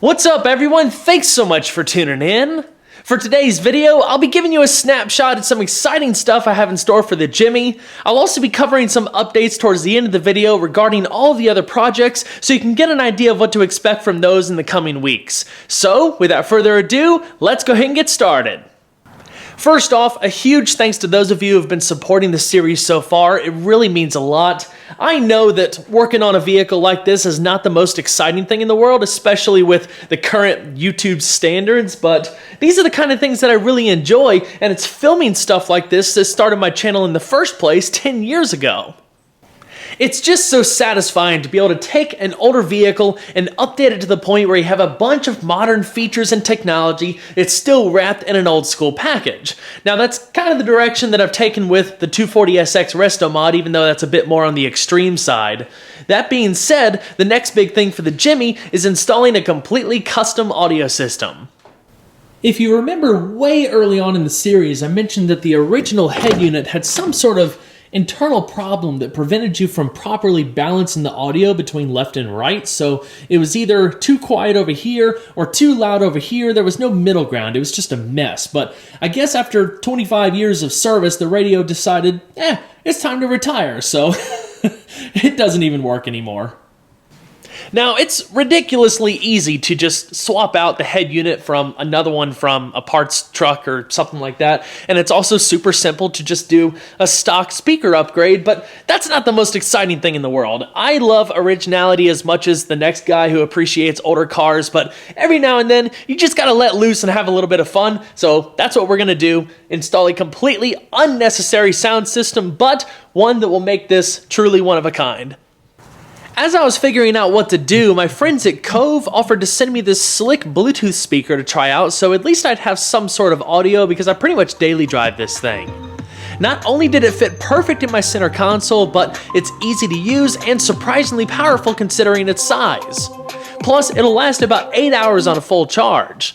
What's up everyone? Thanks so much for tuning in. For today's video, I'll be giving you a snapshot at some exciting stuff I have in store for the Jimmy. I'll also be covering some updates towards the end of the video regarding all the other projects so you can get an idea of what to expect from those in the coming weeks. So, without further ado, let's go ahead and get started. First off, a huge thanks to those of you who have been supporting the series so far. It really means a lot. I know that working on a vehicle like this is not the most exciting thing in the world, especially with the current YouTube standards, but these are the kind of things that I really enjoy, and it's filming stuff like this that started my channel in the first place 10 years ago. It's just so satisfying to be able to take an older vehicle and update it to the point where you have a bunch of modern features and technology. It's still wrapped in an old school package. Now that's kind of the direction that I've taken with the 240SX Resto mod, even though that's a bit more on the extreme side. That being said, the next big thing for the Jimmy is installing a completely custom audio system. If you remember way early on in the series, I mentioned that the original head unit had some sort of internal problem that prevented you from properly balancing the audio between left and right. So it was either too quiet over here or too loud over here. There was no middle ground. It was just a mess. But I guess after 25 years of service, the radio decided, it's time to retire. So it doesn't even work anymore. Now, it's ridiculously easy to just swap out the head unit from another one from a parts truck or something like that, and it's also super simple to just do a stock speaker upgrade, but that's not the most exciting thing in the world. I love originality as much as the next guy who appreciates older cars, but every now and then, you just gotta let loose and have a little bit of fun, so that's what we're gonna do, install a completely unnecessary sound system, but one that will make this truly one of a kind. As I was figuring out what to do, my friends at Cove offered to send me this slick Bluetooth speaker to try out, so at least I'd have some sort of audio because I pretty much daily drive this thing. Not only did it fit perfect in my center console, but it's easy to use and surprisingly powerful considering its size. Plus, it'll last about 8 hours on a full charge.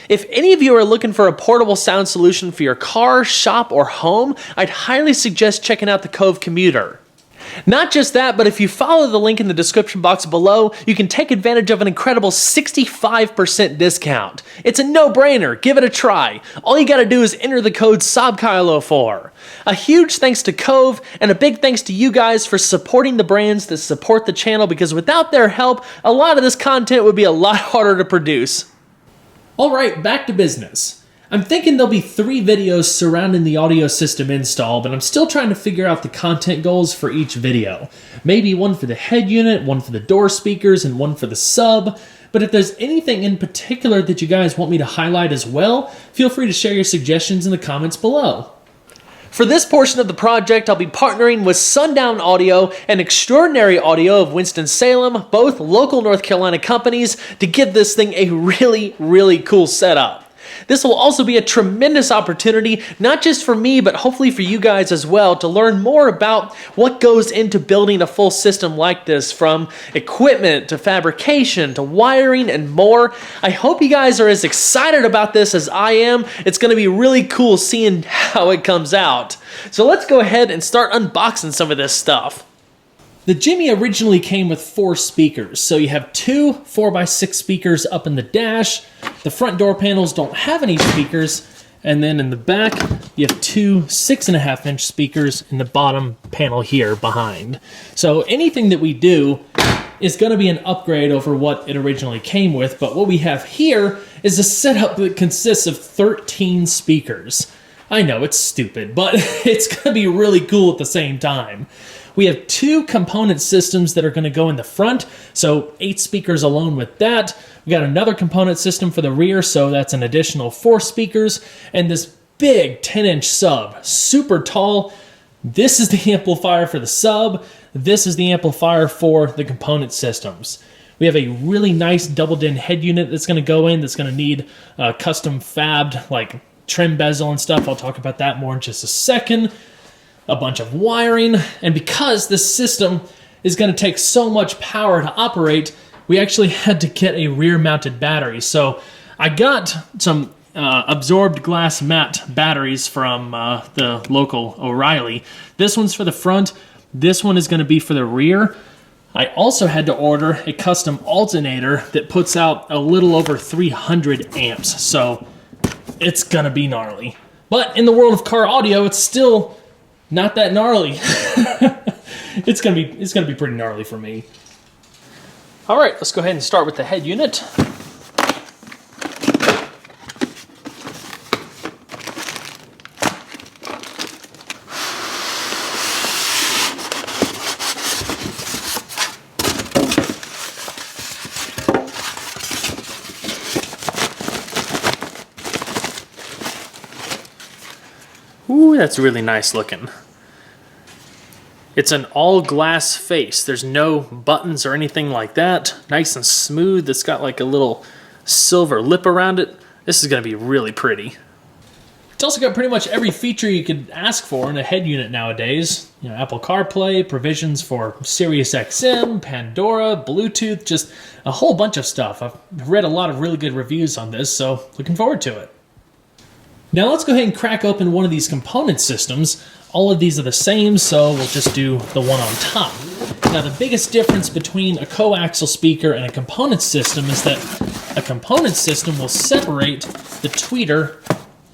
If any of you are looking for a portable sound solution for your car, shop, or home, I'd highly suggest checking out the Cove Commuter. Not just that, but if you follow the link in the description box below, you can take advantage of an incredible 65% discount. It's a no-brainer. Give it a try. All you gotta do is enter the code SOBKYLO4. A huge thanks to Cove, and a big thanks to you guys for supporting the brands that support the channel, because without their help, a lot of this content would be a lot harder to produce. Alright, back to business. I'm thinking there'll be 3 videos surrounding the audio system install, but I'm still trying to figure out the content goals for each video. Maybe one for the head unit, one for the door speakers, and one for the sub. But if there's anything in particular that you guys want me to highlight as well, feel free to share your suggestions in the comments below. For this portion of the project, I'll be partnering with Sundown Audio and Extraordinary Audio of Winston-Salem, both local North Carolina companies, to give this thing a really cool setup. This will also be a tremendous opportunity, not just for me, but hopefully for you guys as well, to learn more about what goes into building a full system like this, from equipment to fabrication to wiring and more. I hope you guys are as excited about this as I am. It's going to be really cool seeing how it comes out. So let's go ahead and start unboxing some of this stuff. The Jimmy originally came with 4 speakers, so you have 2 4x6 speakers up in the dash. The front door panels don't have any speakers, and then in the back you have 2 6.5-inch speakers in the bottom panel here behind. So anything that we do is going to be an upgrade over what it originally came with, but what we have here is a setup that consists of 13 speakers. I know, it's stupid, but it's going to be really cool at the same time. We have 2 component systems that are going to go in the front, so 8 speakers alone with that. We got another component system for the rear, so that's an additional 4 speakers, and this big 10-inch sub, super tall. This is the amplifier for the sub. This is the amplifier for the component systems. We have a really nice double-din head unit that's going to go in, that's going to need custom fabbed, like trim bezel and stuff. I'll talk about that more in just a second. A bunch of wiring, and because this system is going to take so much power to operate, we actually had to get a rear-mounted battery. So I got some absorbed glass matte batteries from the local O'Reilly. This one's for the front, this one is going to be for the rear. I also had to order a custom alternator that puts out a little over 300 amps, so it's gonna be gnarly. But in the world of car audio, it's still not that gnarly. It's gonna be pretty gnarly for me. All right, let's go ahead and start with the head unit. Ooh, that's really nice looking. It's an all glass face. There's no buttons or anything like that. Nice and smooth. It's got like a little silver lip around it. This is gonna be really pretty. It's also got pretty much every feature you could ask for in a head unit nowadays. You know, Apple CarPlay, provisions for Sirius XM, Pandora, Bluetooth, just a whole bunch of stuff. I've read a lot of really good reviews on this, so looking forward to it. Now let's go ahead and crack open one of these component systems. All of these are the same, so we'll just do the one on top. Now the biggest difference between a coaxial speaker and a component system is that a component system will separate the tweeter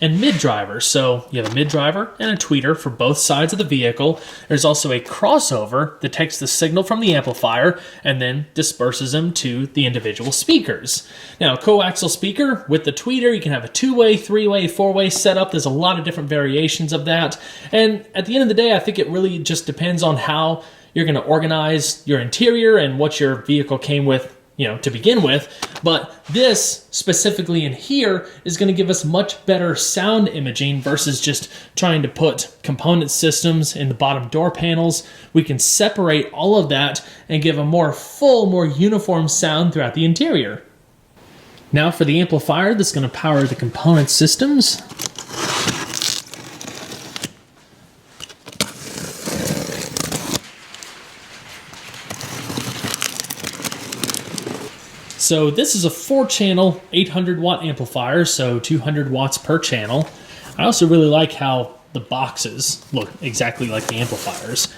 and mid-driver. So you have a mid-driver and a tweeter for both sides of the vehicle. There's also a crossover that takes the signal from the amplifier and then disperses them to the individual speakers. Now, a coaxial speaker with the tweeter, you can have a two-way, three-way, four-way setup. There's a lot of different variations of that. And at the end of the day, I think it really just depends on how you're going to organize your interior and what your vehicle came with, you know, to begin with. But this specifically in here is going to give us much better sound imaging versus just trying to put component systems in the bottom door panels. We can separate all of that and give a more full, more uniform sound throughout the interior. Now for the amplifier that's going to power the component systems. So this is a 4-channel 800 watt amplifier, so 200 watts per channel. I also really like how the boxes look exactly like the amplifiers.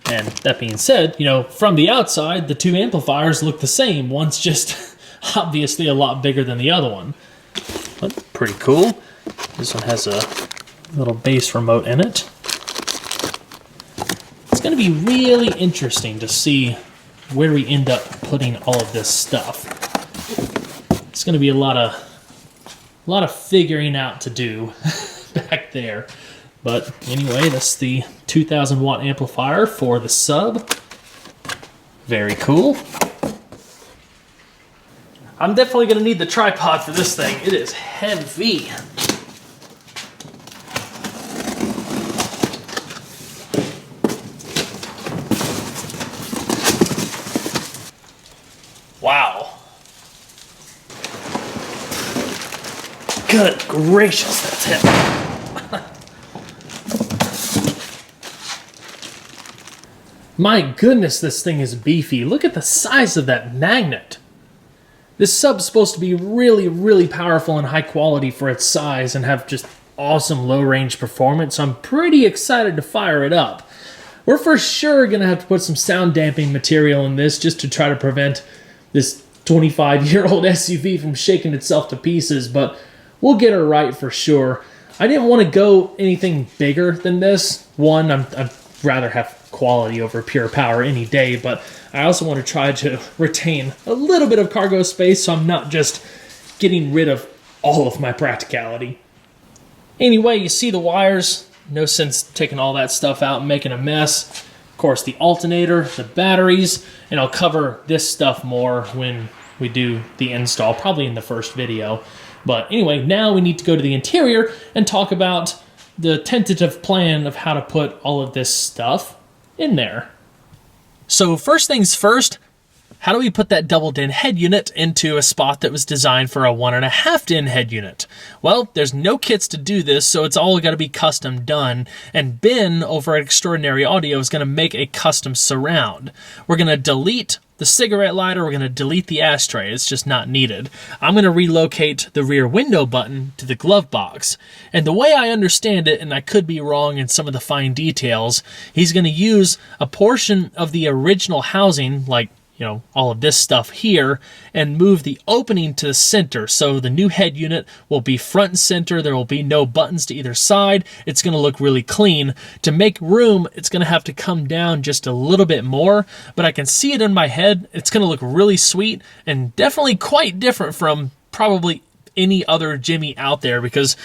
And that being said, you know, from the outside, the two amplifiers look the same. One's just obviously a lot bigger than the other one. But pretty cool. This one has a little bass remote in it. It's going to be really interesting to see where we end up putting all of this stuff. It's going to be a lot of figuring out to do back there. But anyway, that's the 2000 watt amplifier for the sub. Very cool. I'm definitely going to need the tripod for this thing. It is heavy. Wow. Good gracious, that's heavy. My goodness, this thing is beefy. Look at the size of that magnet. This sub's supposed to be really, really powerful and high quality for its size and have just awesome low range performance. So I'm pretty excited to fire it up. We're for sure gonna have to put some sound damping material in this just to try to prevent this 25-year-old SUV from shaking itself to pieces, but we'll get her right for sure. I didn't want to go anything bigger than this. One, I'd rather have quality over pure power any day, but I also want to try to retain a little bit of cargo space so I'm not just getting rid of all of my practicality. Anyway, you see the wires. No sense taking all that stuff out and making a mess. Of course, the alternator, the batteries, and I'll cover this stuff more when we do the install, probably in the first video. But anyway, now we need to go to the interior and talk about the tentative plan of how to put all of this stuff in there. So first things first, how do we put that double DIN head unit into a spot that was designed for a 1.5 DIN head unit? Well, there's no kits to do this, so it's all got to be custom done. And Ben over at Extraordinary Audio is going to make a custom surround. We're going to delete the cigarette lighter. We're going to delete the ashtray. It's just not needed. I'm going to relocate the rear window button to the glove box. And the way I understand it, and I could be wrong in some of the fine details, he's going to use a portion of the original housing, like, you know, all of this stuff here, and move the opening to the center. So the new head unit will be front and center. There will be no buttons to either side. It's going to look really clean. To make room, it's going to have to come down just a little bit more, but I can see it in my head. It's going to look really sweet and definitely quite different from probably any other Jimmy out there, because,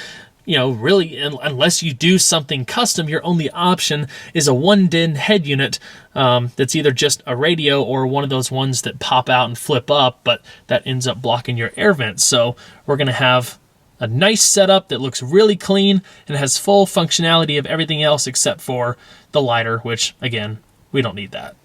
you know, really, unless you do something custom, your only option is a one-din head unit that's either just a radio or one of those ones that pop out and flip up, but that ends up blocking your air vents. So we're going to have a nice setup that looks really clean and has full functionality of everything else except for the lighter, which, again, we don't need that.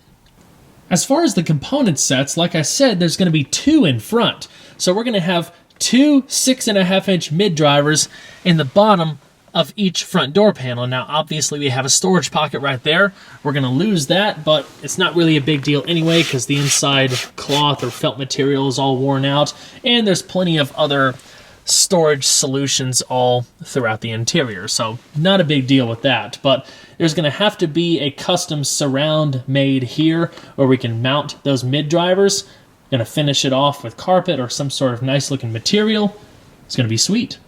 As far as the component sets, like I said, there's going to be 2 in front. So we're going to have 2 6.5-inch mid drivers in the bottom of each front door panel. Now, obviously, we have a storage pocket right there. We're going to lose that, but it's not really a big deal anyway, because the inside cloth or felt material is all worn out, and there's plenty of other storage solutions all throughout the interior, so not a big deal with that. But there's going to have to be a custom surround made here where we can mount those mid drivers. Going to finish it off with carpet or some sort of nice looking material. It's going to be sweet.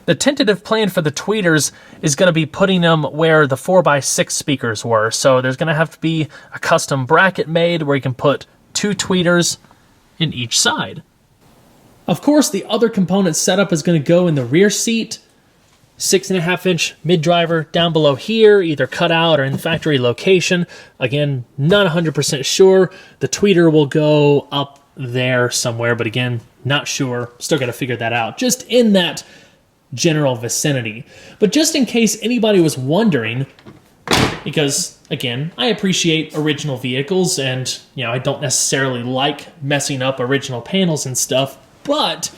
The tentative plan for the tweeters is going to be putting them where the 4x6 speakers were. So there's going to have to be a custom bracket made where you can put 2 tweeters in each side. Of course, the other component setup is going to go in the rear seat. 6.5-inch mid driver down below here, either cut out or in the factory location. Again, not 100% sure. The tweeter will go up there somewhere, but again, not sure. Still got to figure that out. Just in that general vicinity. But just in case anybody was wondering, because again, I appreciate original vehicles and, you know, I don't necessarily like messing up original panels and stuff, but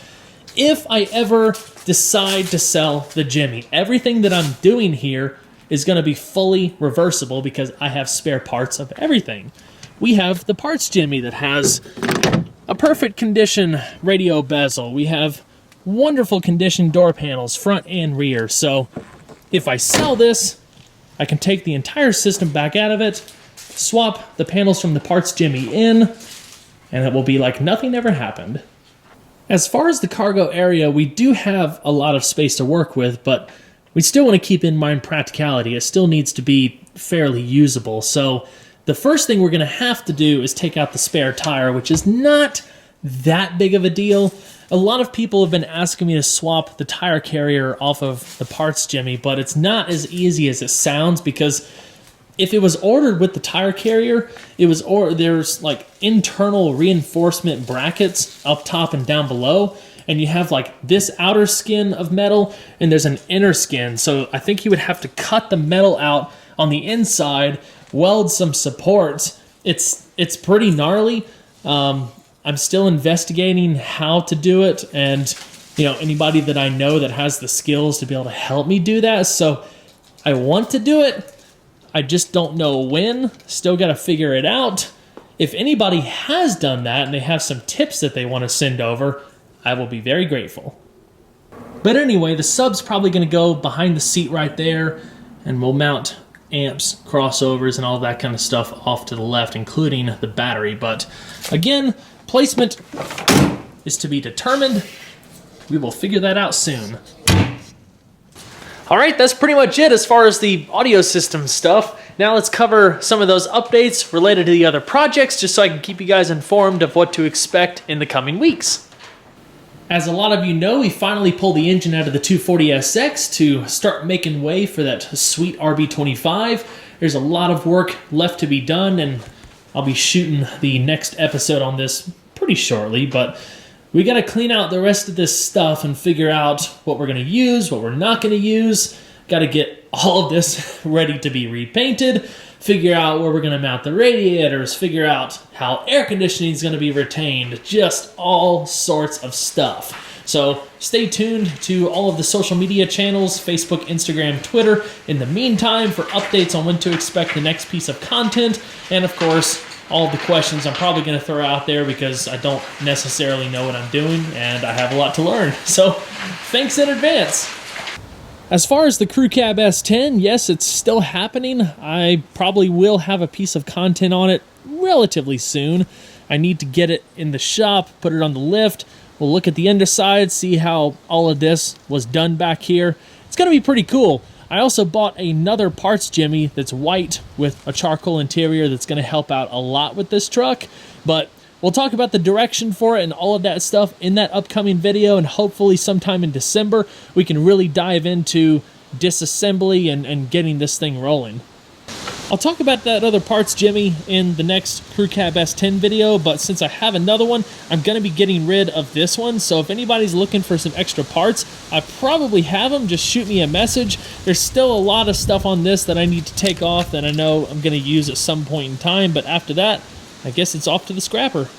if I ever decide to sell the Jimmy, everything that I'm doing here is going to be fully reversible because I have spare parts of everything. We have the parts Jimmy that has a perfect condition radio bezel. We have wonderful condition door panels, front and rear. So if I sell this, I can take the entire system back out of it, swap the panels from the parts Jimmy in, and it will be like nothing ever happened. As far as the cargo area, we do have a lot of space to work with, but we still want to keep in mind practicality. It still needs to be fairly usable. So the first thing we're going to have to do is take out the spare tire, which is not that big of a deal. A lot of people have been asking me to swap the tire carrier off of the parts Jimmy, but it's not as easy as it sounds, because if it was ordered with the tire carrier, there's like internal reinforcement brackets up top and down below, and you have like this outer skin of metal and there's an inner skin. So I think you would have to cut the metal out on the inside, weld some supports. It's pretty gnarly. I'm still investigating how to do it, and you know, anybody that I know that has the skills to be able to help me do that. So I want to do it. I just don't know when. Still got to figure it out. If anybody has done that and they have some tips that they want to send over, I will be very grateful. But anyway, the sub's probably going to go behind the seat right there, and we'll mount amps, crossovers, and all that kind of stuff off to the left, including the battery. But again, placement is to be determined. We will figure that out soon. All right, that's pretty much it as far as the audio system stuff. Now let's cover some of those updates related to the other projects, just so I can keep you guys informed of what to expect in the coming weeks. As a lot of you know, we finally pulled the engine out of the 240SX to start making way for that sweet RB25. There's a lot of work left to be done, and I'll be shooting the next episode on this pretty shortly, but we got to clean out the rest of this stuff and figure out what we're going to use, what we're not going to use. Got to get all of this ready to be repainted, figure out where we're going to mount the radiators, figure out how air conditioning is going to be retained, just all sorts of stuff. So stay tuned to all of the social media channels, Facebook, Instagram, Twitter, in the meantime for updates on when to expect the next piece of content. And of course, all the questions I'm probably going to throw out there because I don't necessarily know what I'm doing and I have a lot to learn. So thanks in advance. As far as the Crew Cab S10, yes, it's still happening. I probably will have a piece of content on it relatively soon. I need to get it in the shop, put it on the lift. We'll look at the underside, see how all of this was done back here. It's going to be pretty cool. I also bought another parts jimmy that's white with a charcoal interior that's going to help out a lot with this truck. But we'll talk about the direction for it and all of that stuff in that upcoming video, and hopefully sometime in December we can really dive into disassembly and getting this thing rolling. I'll talk about that other parts jimmy in the next Crew Cab S10 video, but since I have another one, I'm going to be getting rid of this one. So if anybody's looking for some extra parts, I probably have them. Just shoot me a message. There's still a lot of stuff on this that I need to take off that I know I'm going to use at some point in time, but after that, I guess it's off to the scrapper.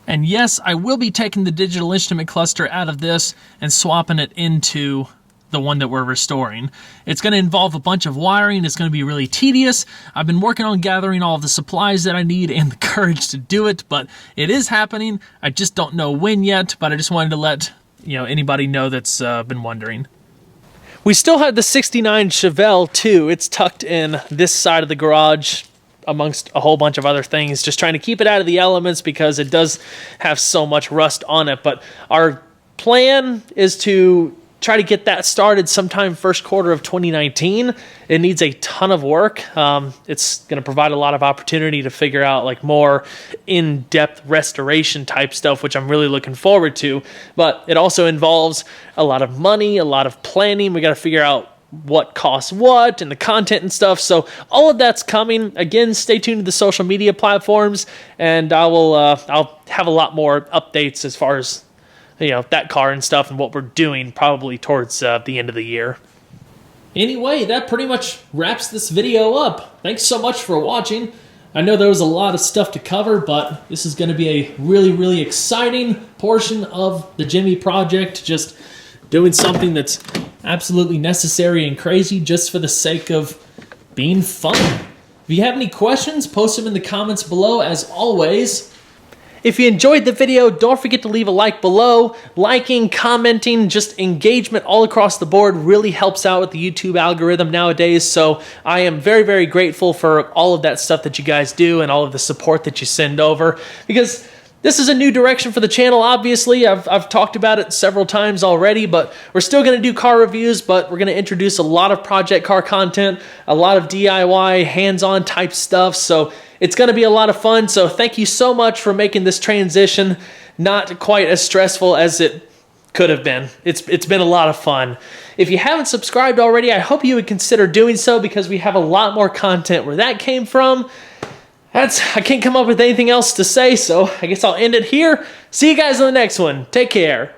And yes, I will be taking the digital instrument cluster out of this and swapping it into the one that we're restoring. It's going to involve a bunch of wiring. It's going to be really tedious. I've been working on gathering all of the supplies that I need and the courage to do it, but it is happening. I just don't know when yet, but I just wanted to let anybody know that's been wondering. We still have the 69 Chevelle too. It's tucked in this side of the garage amongst a whole bunch of other things, just trying to keep it out of the elements because it does have so much rust on it. But our plan is to try to get that started sometime first quarter of 2019. It needs a ton of work. It's going to provide a lot of opportunity to figure out like more in-depth restoration type stuff, which I'm really looking forward to. But it also involves a lot of money, a lot of planning. We got to figure out what costs what and the content and stuff. So all of that's coming. Again, stay tuned to the social media platforms, and I'll have a lot more updates as far as that car and stuff and what we're doing probably towards the end of the year. Anyway, that pretty much wraps this video up. Thanks so much for watching. I know there was a lot of stuff to cover, but this is going to be a really, really exciting portion of the Jimmy project. Just doing something that's absolutely necessary and crazy just for the sake of being fun. If you have any questions, post them in the comments below as always. If you enjoyed the video, don't forget to leave a like below. Liking, commenting, just engagement all across the board really helps out with the YouTube algorithm nowadays. So I am very, very grateful for all of that stuff that you guys do and all of the support that you send over, because this is a new direction for the channel, obviously. I've talked about it several times already, but we're still going to do car reviews, but we're going to introduce a lot of project car content, a lot of DIY, hands-on type stuff, so it's going to be a lot of fun. So thank you so much for making this transition not quite as stressful as it could have been. It's been a lot of fun. If you haven't subscribed already, I hope you would consider doing so, because we have a lot more content where that came from. I can't come up with anything else to say, so I guess I'll end it here. See you guys on the next one. Take care.